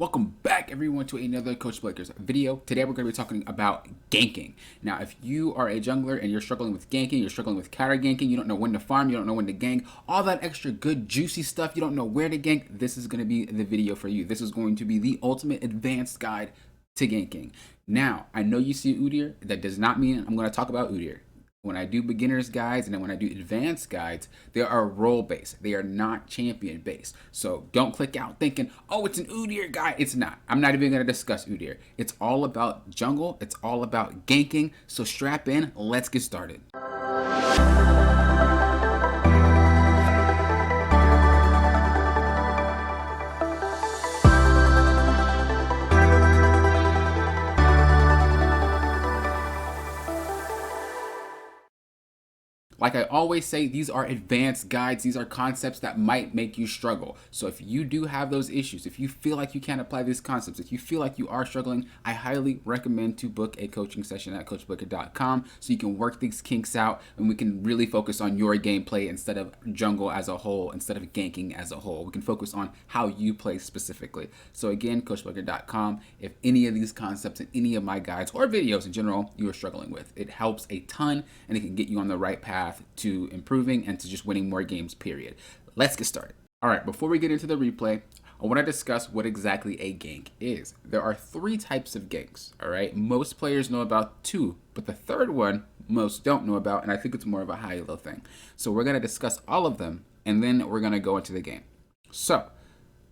Welcome back everyone to another Coach Blakers video. Today we're going to be talking about ganking. Now if you are a jungler and you're struggling with ganking, you're struggling with counter ganking, you don't know when to farm, you don't know when to gank, all that extra good juicy stuff, you don't know where to gank, this is going to be the video for you. This is going to be the ultimate advanced guide to ganking. Now I know you see Udyr, that does not mean I'm going to talk about Udyr. When I do beginners guides and then when I do advanced guides, they are role based. They are not champion based. So don't click out thinking, oh, it's an Udyr guide. It's not. I'm not even going to discuss Udyr. It's all about jungle. It's all about ganking. So strap in. Let's get started. Like I always say, these are advanced guides. These are concepts that might make you struggle. So if you do have those issues, if you feel like you can't apply these concepts, if you feel like you are struggling, I highly recommend to book a coaching session at coachblaker.com so you can work these kinks out and we can really focus on your gameplay instead of jungle as a whole, instead of ganking as a whole. We can focus on how you play specifically. So again, coachblaker.com, if any of these concepts and any of my guides or videos in general you are struggling with, it helps a ton and it can get you on the right path to improving and to just winning more games, period. Let's get started. All right, before we get into the replay, I want to discuss what exactly a gank is. There are three types of ganks, all right? Most players know about two, but the third one most don't know about, and I think it's more of a high-level thing. So we're going to discuss all of them, and then we're going to go into the game. So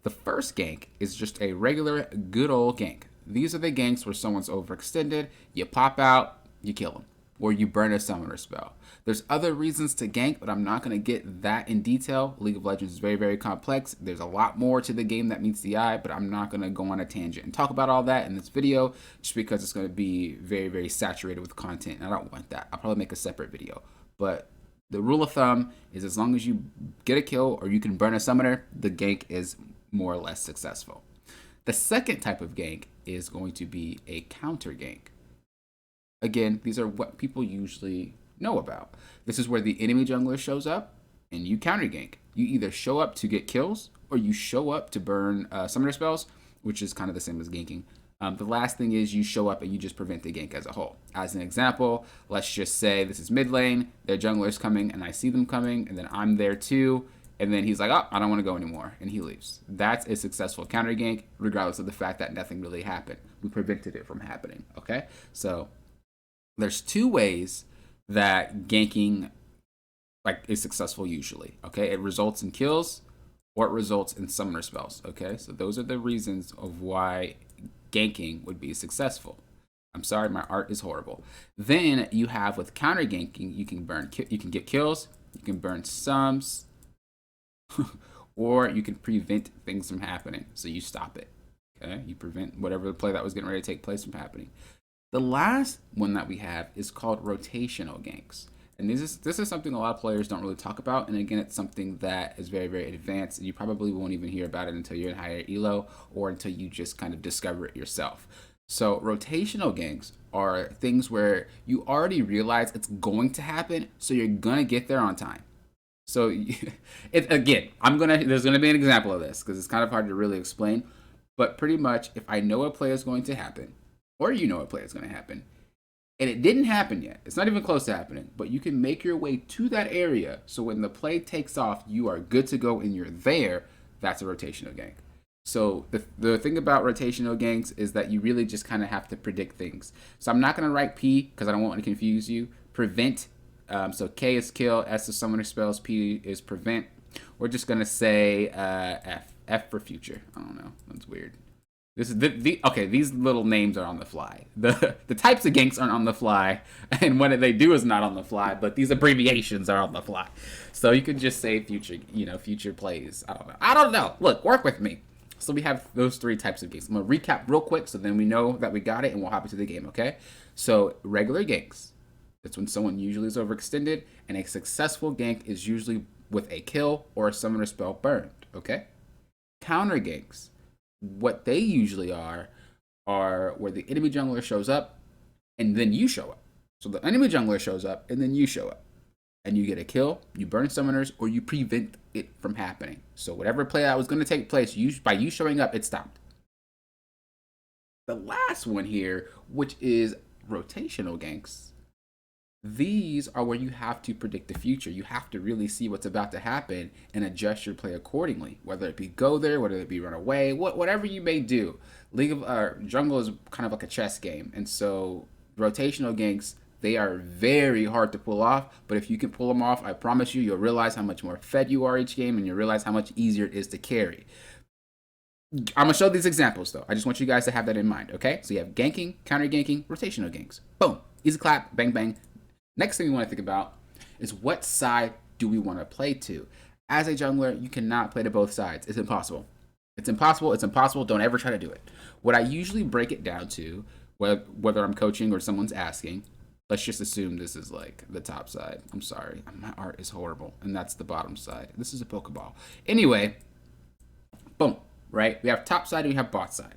the first gank is just a regular, good old gank. These are the ganks where someone's overextended, you pop out, you kill them, or you burn a summoner spell. There's other reasons to gank, but I'm not going to get that in detail. League of Legends is very, very complex. There's a lot more to the game that meets the eye, but I'm not going to go on a tangent and talk about all that in this video just because it's going to be very, very saturated with content, and I don't want that. I'll probably make a separate video. But the rule of thumb is as long as you get a kill or you can burn a summoner, the gank is more or less successful. The second type of gank is going to be a counter gank. Again, these are what people usually know about. This is where the enemy jungler shows up and you counter gank. You either show up to get kills or you show up to burn summoner spells, which is kind of the same as ganking. The last thing is you show up and you just prevent the gank as a whole. As an example, let's just say this is mid lane, their jungler's coming and I see them coming and then I'm there too. And then he's like, oh, I don't want to go anymore. And he leaves. That's a successful counter gank, regardless of the fact that nothing really happened. We prevented it from happening, okay? So there's two ways that ganking is successful usually, okay? It results in kills or it results in summoner spells, okay? So those are the reasons of why ganking would be successful. I'm sorry, my art is horrible. Then you have with counter ganking, you can get kills, you can burn sums, or you can prevent things from happening. So you stop it, okay? You prevent whatever the play that was getting ready to take place from happening. The last one that we have is called rotational ganks. And this is something a lot of players don't really talk about. And again, it's something that is very, very advanced. And you probably won't even hear about it until you're in higher elo or until you just kind of discover it yourself. So rotational ganks are things where you already realize it's going to happen, so you're going to get there on time. So again, there's going to be an example of this because it's kind of hard to really explain. But pretty much if I know a play is going to happen, or you know a play is going to happen, and it didn't happen yet. It's not even close to happening, but you can make your way to that area. So when the play takes off, you are good to go and you're there. That's a rotational gank. So the thing about rotational ganks is that you really just kind of have to predict things. So I'm not going to write P because I don't want to confuse you. Prevent. So K is kill, S is summoner spells, P is prevent. We're just going to say F. F for future. I don't know. That's weird. This is okay, these little names are on the fly. The types of ganks aren't on the fly, and what they do is not on the fly, but these abbreviations are on the fly. So you could just say future, future plays. I don't know. Look, work with me. So we have those three types of ganks. I'm gonna recap real quick so then we know that we got it and we'll hop into the game, okay? So regular ganks. That's when someone usually is overextended, and a successful gank is usually with a kill or a summoner spell burned, okay? Counter ganks. What they usually are where the enemy jungler shows up and then you show up. So the enemy jungler shows up and then you show up. And you get a kill, you burn summoners, or you prevent it from happening. So whatever play that was going to take place, by you showing up, it stopped. The last one here, which is rotational ganks. These are where you have to predict the future. You have to really see what's about to happen and adjust your play accordingly. Whether it be go there, whether it be run away, whatever you may do. League of Jungle is kind of like a chess game, and so rotational ganks, they are very hard to pull off. But if you can pull them off, I promise you, you'll realize how much more fed you are each game, and you'll realize how much easier it is to carry. I'm gonna show these examples though. I just want you guys to have that in mind. Okay, so you have ganking, counter ganking, rotational ganks. Boom, easy clap, bang bang. Next thing we want to think about is what side do we want to play to? As a jungler, you cannot play to both sides. It's impossible. It's impossible. It's impossible. Don't ever try to do it. What I usually break it down to, whether I'm coaching or someone's asking, let's just assume this is like the top side. I'm sorry. My art is horrible. And that's the bottom side. This is a Pokeball. Anyway, boom, right? We have top side and we have bot side.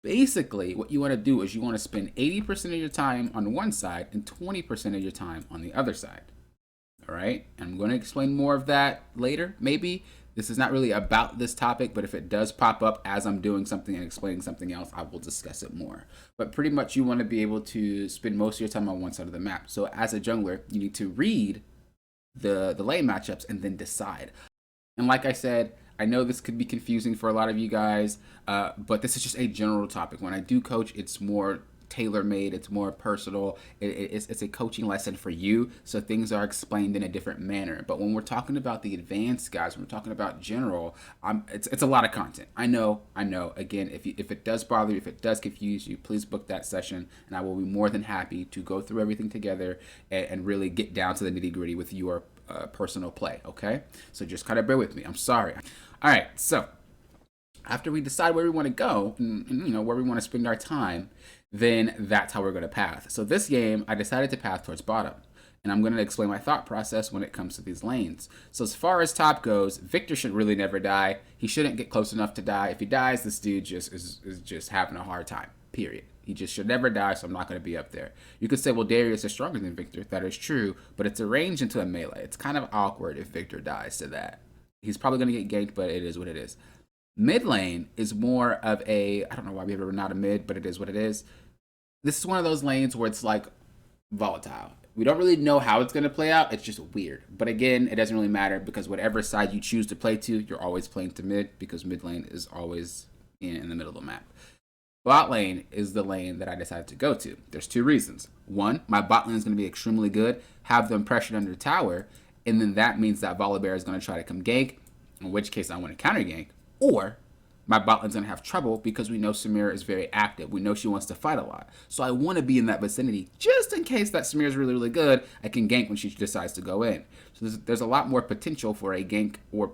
Basically, what you want to do is you want to spend 80% of your time on one side and 20% of your time on the other side. All right? I'm going to explain more of that later, maybe. This is not really about this topic, but if it does pop up as I'm doing something and explaining something else, I will discuss it more. But pretty much you want to be able to spend most of your time on one side of the map. So as a jungler, you need to read the lane matchups and then decide. And like I said, I know this could be confusing for a lot of you guys, but this is just a general topic. When I do coach, it's more tailor-made, it's more personal, it's a coaching lesson for you, so things are explained in a different manner. But when we're talking about the advanced guys, when we're talking about general, it's a lot of content. I know. Again, if it does bother you, if it does confuse you, please book that session, and I will be more than happy to go through everything together and really get down to the nitty-gritty with your personal play, okay? So just kind of bear with me. I'm sorry. All right, so after we decide where we want to go and where we want to spend our time, then that's how we're going to path. So this game, I decided to path towards bottom, and I'm going to explain my thought process when it comes to these lanes. So as far as top goes, Victor should really never die. He shouldn't get close enough to die. If he dies, this dude is just having a hard time, period. He just should never die, so I'm not going to be up there. You could say, well, Darius is stronger than Victor. That is true, but it's a range into a melee. It's kind of awkward if Victor dies to that. He's probably going to get ganked, but it is what it is. Mid lane is more of a, I don't know why we have not a mid, but it is what it is. This is one of those lanes where it's like volatile. We don't really know how it's going to play out. It's just weird. But again, it doesn't really matter because whatever side you choose to play to, you're always playing to mid because mid lane is always in the middle of the map. Bot lane is the lane that I decided to go to. There's two reasons. One, my bot lane is going to be extremely good, have them pressured under tower, and then that means that Volibear is going to try to come gank, in which case I want to counter gank, or my bot lane's going to have trouble because we know Samira is very active. We know she wants to fight a lot. So I want to be in that vicinity just in case that Samira is really, really good. I can gank when she decides to go in. So there's a lot more potential for a gank or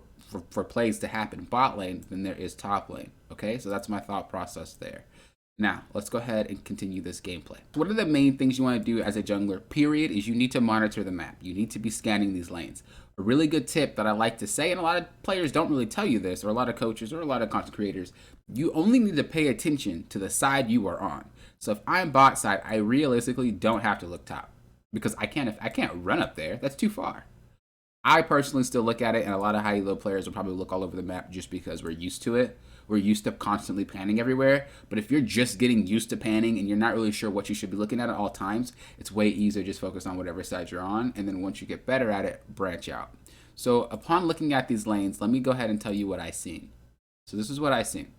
for plays to happen bot lane than there is top lane. Okay, so that's my thought process there. Now, let's go ahead and continue this gameplay. One of the main things you want to do as a jungler, period, is you need to monitor the map. You need to be scanning these lanes. A really good tip that I like to say, and a lot of players don't really tell you this, or a lot of coaches, or a lot of content creators, you only need to pay attention to the side you are on. So if I'm bot side, I realistically don't have to look top, because I can't run up there. That's too far. I personally still look at it, and a lot of high elo players will probably look all over the map just because we're used to it. We're used to constantly panning everywhere. But if you're just getting used to panning and you're not really sure what you should be looking at all times, it's way easier to just focus on whatever side you're on. And then once you get better at it, branch out. So upon looking at these lanes, let me go ahead and tell you what I seen. So this is what I seen.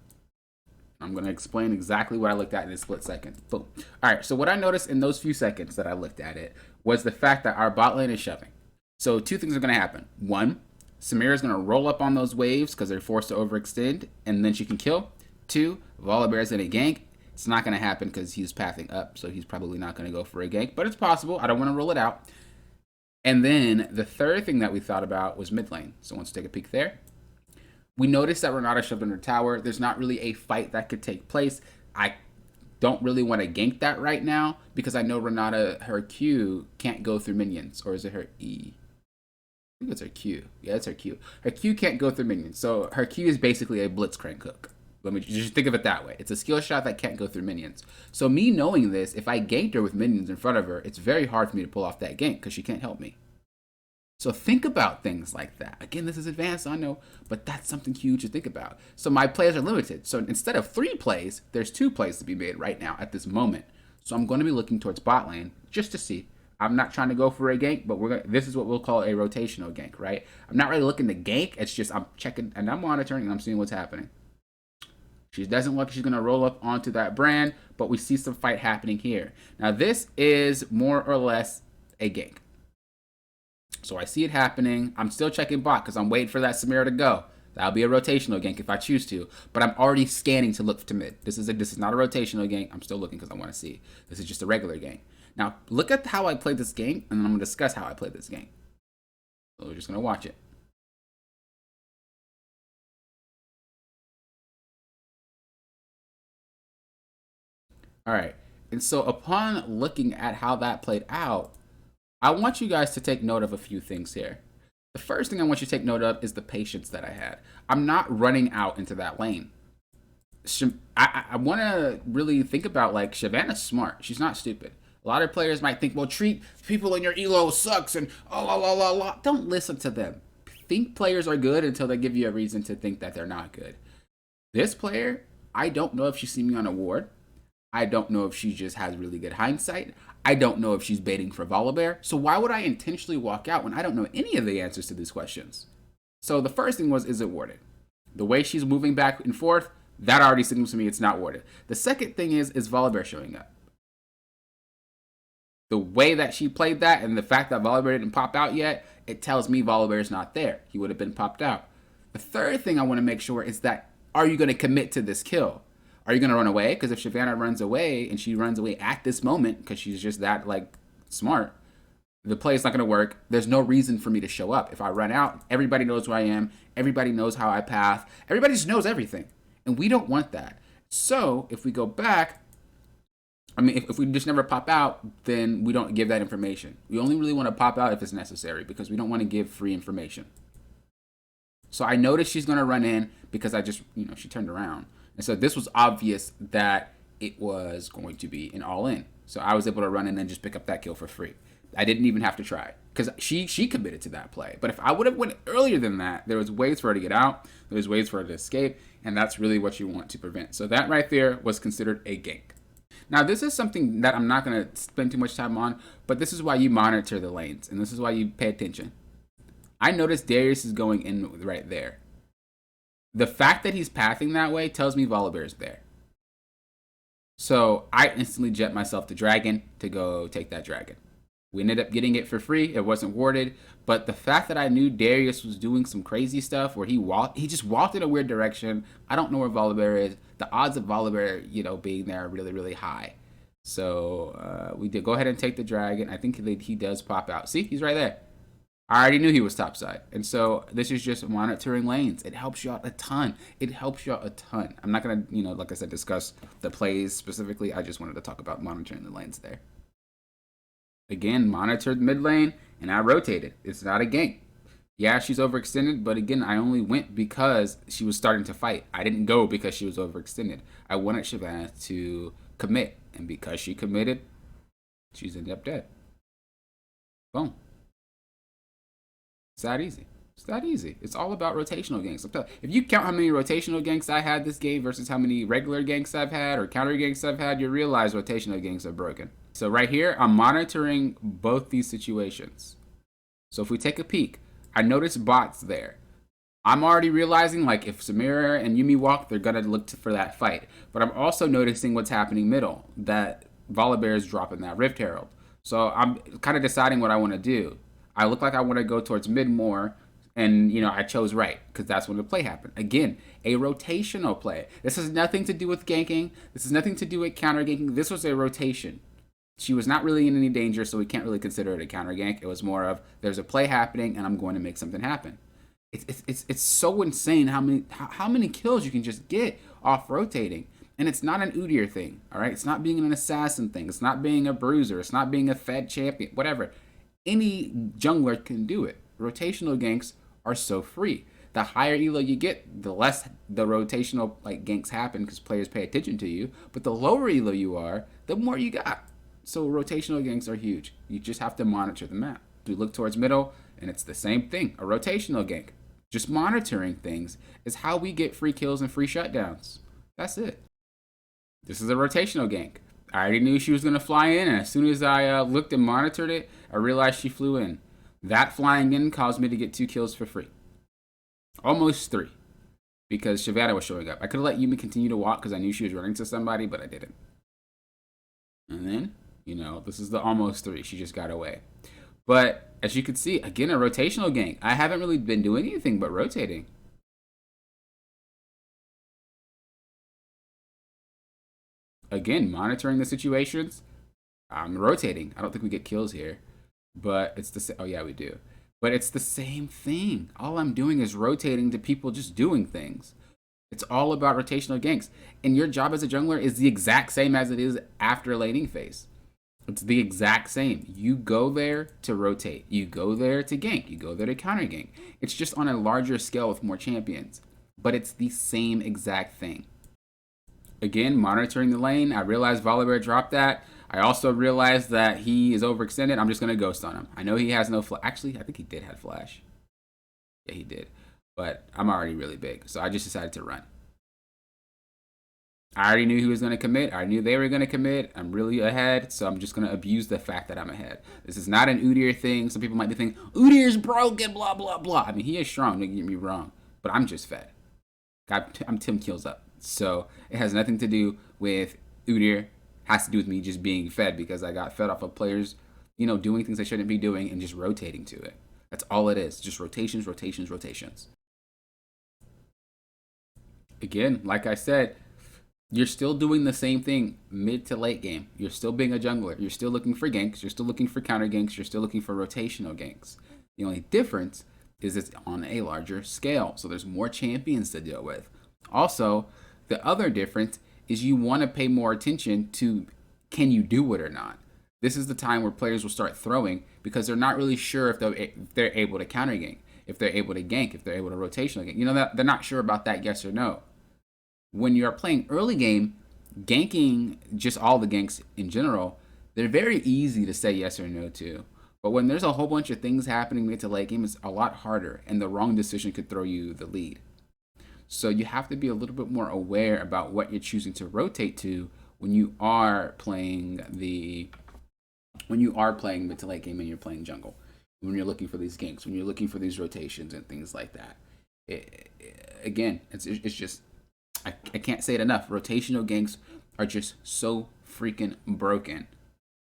I'm going to explain exactly what I looked at in a split second. Boom. All right, so what I noticed in those few seconds that I looked at it was the fact that our bot lane is shoving. So two things are going to happen. One, Samira is going to roll up on those waves because they're forced to overextend, and then she can kill. Two, Volibear is going to gank. It's not going to happen because he's pathing up, so he's probably not going to go for a gank, but it's possible. I don't want to rule it out. And then the third thing that we thought about was mid lane. So let's take a peek there. We noticed that Renata shoved under tower. There's not really a fight that could take place. I don't really want to gank that right now because I know Renata, her Q can't go through minions, or is it her E? I think it's her Q. Yeah, it's her Q. Her Q can't go through minions. So her Q is basically a blitzcrank hook. Let me just think of it that way. It's a skill shot that can't go through minions. So me knowing this, if I ganked her with minions in front of her, it's very hard for me to pull off that gank because she can't help me. So think about things like that. Again, this is advanced, I know, but that's something huge to think about. So my plays are limited. So instead of 3 plays, there's 2 plays to be made right now at this moment. So I'm going to be looking towards bot lane just to see. I'm not trying to go for a gank, but this is what we'll call a rotational gank, right? I'm not really looking to gank. It's just I'm checking and I'm monitoring and I'm seeing what's happening. She doesn't look like she's going to roll up onto that brand, but we see some fight happening here. Now, this is more or less a gank. So I see it happening. I'm still checking bot because I'm waiting for that Samira to go. That'll be a rotational gank if I choose to. But I'm already scanning to look to mid. This is not a rotational gank. I'm still looking because I want to see. This is just a regular gank. Now, look at how I played this game, and then I'm going to discuss how I played this game. So we're just going to watch it. All right. And so upon looking at how that played out, I want you guys to take note of a few things here. The first thing I want you to take note of is the patience that I had. I'm not running out into that lane. I want to really think about, like, Shyvana's smart. She's not stupid. A lot of players might think, well, treat people in your elo sucks and la. Don't listen to them. Think players are good until they give you a reason to think that they're not good. This player, I don't know if she's seen me on a ward. I don't know if she just has really good hindsight. I don't know if she's baiting for Volibear. So why would I intentionally walk out when I don't know any of the answers to these questions? So the first thing was, is it warded? The way she's moving back and forth, that already signals to me it's not warded. The second thing is Volibear showing up? The way that she played that and the fact that Volibear didn't pop out yet, it tells me Volibear's not there. He would have been popped out. The third thing I want to make sure is that, are you going to commit to this kill? Are you going to run away? Because if Shyvana runs away, and she runs away at this moment, because she's just that, like, smart, the play is not going to work. There's no reason for me to show up. If I run out, everybody knows who I am. Everybody knows how I path. Everybody just knows everything. And we don't want that. So if we go back, I mean, if we just never pop out, then we don't give that information. We only really want to pop out if it's necessary, because we don't want to give free information. So I noticed she's going to run in because I just, she turned around. And so this was obvious that it was going to be an all-in. So I was able to run in and just pick up that kill for free. I didn't even have to try because she committed to that play. But if I would have went earlier than that, there was ways for her to get out. There was ways for her to escape. And that's really what you want to prevent. So that right there was considered a gank. Now, this is something that I'm not going to spend too much time on, but this is why you monitor the lanes. And this is why you pay attention. I noticed Darius is going in right there. The fact that he's pathing that way tells me Volibear is there. So I instantly jet myself to Dragon to go take that Dragon. We ended up getting it for free. It wasn't warded. But the fact that I knew Darius was doing some crazy stuff where he just walked in a weird direction. I don't know where Volibear is. The odds of Volibear, being there are really, really high. So we did go ahead and take the Dragon. I think he does pop out. See, he's right there. I already knew he was topside. And so this is just monitoring lanes. It helps you out a ton. I'm not going to, like I said, discuss the plays specifically. I just wanted to talk about monitoring the lanes there. Again, monitored mid lane, and I rotated. It's not a gank. Yeah, she's overextended, but again, I only went because she was starting to fight. I didn't go because she was overextended. I wanted Shyvana to commit, and because she committed, she's ended up dead. Boom. It's that easy. It's that easy. It's all about rotational ganks. If you count how many rotational ganks I had this game versus how many regular ganks I've had or counter ganks I've had, you realize rotational ganks are broken. So right here, I'm monitoring both these situations. So if we take a peek, I notice bots there. I'm already realizing, like, if Samira and Yuumi walk, they're going to look for that fight. But I'm also noticing what's happening middle, that Volibear is dropping that Rift Herald. So I'm kind of deciding what I want to do. I look like I want to go towards mid more, and, I chose right, because that's when the play happened. Again, a rotational play. This has nothing to do with ganking. This has nothing to do with counter ganking. This was a rotation. She was not really in any danger, so we can't really consider it a counter gank. It was more of, there's a play happening, and I'm going to make something happen. It's so insane how many kills you can just get off rotating. And it's not an Udyr thing, all right? It's not being an assassin thing. It's not being a bruiser. It's not being a fed champion, whatever. Any jungler can do it. Rotational ganks are so free. The higher elo you get, the less the rotational ganks happen because players pay attention to you. But the lower elo you are, the more you got. So rotational ganks are huge. You just have to monitor the map. We look towards middle, And it's the same thing, a rotational gank. Just monitoring things is how we get free kills and free shutdowns. That's it. This is a rotational gank. I already knew she was going to fly in, and as soon as I looked and monitored it, I realized she flew in. That flying in caused me to get 2 kills for free. Almost 3. Because Shyvana was showing up. I could have let Yumi continue to walk because I knew she was running to somebody, but I didn't. And then, this is the almost 3. She just got away. But as you can see, again, a rotational gank. I haven't really been doing anything but rotating. Again, monitoring the situations. I'm rotating. I don't think we get kills here. But it's the same. Oh, yeah, we do. But it's the same thing. All I'm doing is rotating to people just doing things. It's all about rotational ganks. And your job as a jungler is the exact same as it is after laning phase. It's the exact same. You go there to rotate. You go there to gank. You go there to counter gank. It's just on a larger scale with more champions. But it's the same exact thing. Again, monitoring the lane. I realized Volibear dropped that. I also realized that he is overextended. I'm just going to ghost on him. I know he has no flash. Actually, I think he did have flash. Yeah, he did. But I'm already really big, so I just decided to run. I already knew he was going to commit. I knew they were going to commit. I'm really ahead, so I'm just going to abuse the fact that I'm ahead. This is not an Udyr thing. Some people might be thinking, Udyr's broken, blah, blah, blah. I mean, he is strong, don't get me wrong, but I'm just fed. I'm 10 kills up. So it has nothing to do with Udyr. Has to do with me just being fed because I got fed off of players, doing things they shouldn't be doing and just rotating to it. That's all it is. Just rotations, rotations, rotations. Again, like I said, you're still doing the same thing mid to late game. You're still being a jungler. You're still looking for ganks. You're still looking for counter ganks. You're still looking for rotational ganks. The only difference is it's on a larger scale. So there's more champions to deal with. Also, the other difference is you want to pay more attention to can you do it or not. This is the time where players will start throwing because they're not really sure if they're able to counter gank, if they're able to gank, if they're able to rotational gank. They're not sure about that, yes or no. When you're playing early game, ganking, just all the ganks in general, they're very easy to say yes or no to. But when there's a whole bunch of things happening mid to late game, it's a lot harder, and the wrong decision could throw you the lead. So you have to be a little bit more aware about what you're choosing to rotate to when you are playing mid to late game and you're playing jungle. When you're looking for these ganks, when you're looking for these rotations and things like that. It's just I can't say it enough. Rotational ganks are just so freaking broken.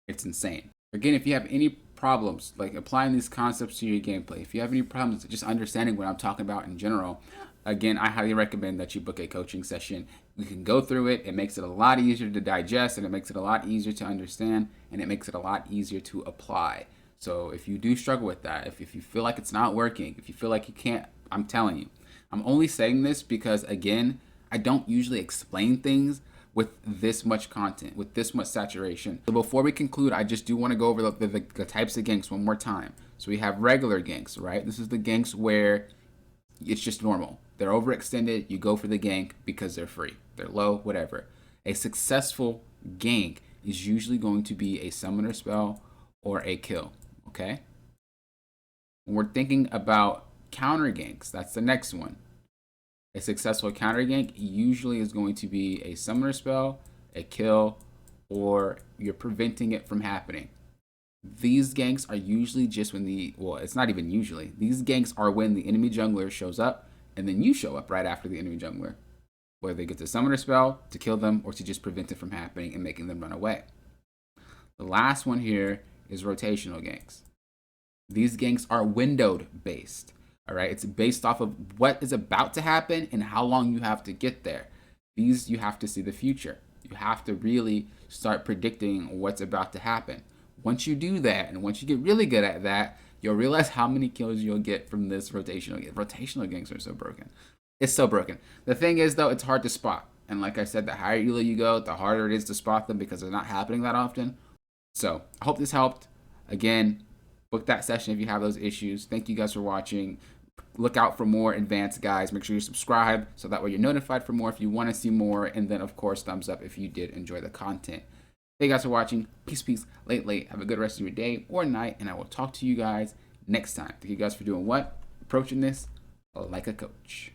It's insane. Again, if you have any problems like applying these concepts to your gameplay, if you have any problems just understanding what I'm talking about in general, again, I highly recommend that you book a coaching session. We can go through it. It makes it a lot easier to digest, and it makes it a lot easier to understand, and it makes it a lot easier to apply. So if you do struggle with that, if you feel like it's not working, if you feel like you can't, I'm telling you. I'm only saying this because, again, I don't usually explain things with this much content, with this much saturation. So before we conclude, I just do want to go over the types of ganks one more time. So we have regular ganks, right? This is the ganks where it's just normal. They're overextended. You go for the gank because they're free. They're low, whatever. A successful gank is usually going to be a summoner spell or a kill, okay? When we're thinking about counter ganks, that's the next one. A successful counter gank usually is going to be a summoner spell, a kill, or you're preventing it from happening. These ganks are usually just when it's not even usually. These ganks are when the enemy jungler shows up and then you show up right after the enemy jungler. Whether they get the summoner spell to kill them or to just prevent it from happening and making them run away. The last one here is rotational ganks. These ganks are windowed based. All right, it's based off of what is about to happen and how long you have to get there. These, you have to see the future. You have to really start predicting what's about to happen. Once you do that, and once you get really good at that, you'll realize how many kills you'll get from this rotational gank. Rotational ganks are so broken. It's so broken. The thing is, though, it's hard to spot. And like I said, the higher elo you go, the harder it is to spot them because they're not happening that often. So I hope this helped. Again, book that session if you have those issues. Thank you guys for watching. Look out for more advanced guides. Make sure you subscribe so that way you're notified for more if you want to see more. And then, of course, thumbs up if you did enjoy the content. Thank you guys for watching. Peace, peace. Late. Have a good rest of your day or night. And I will talk to you guys next time. Thank you guys for doing what? Approaching this like a coach.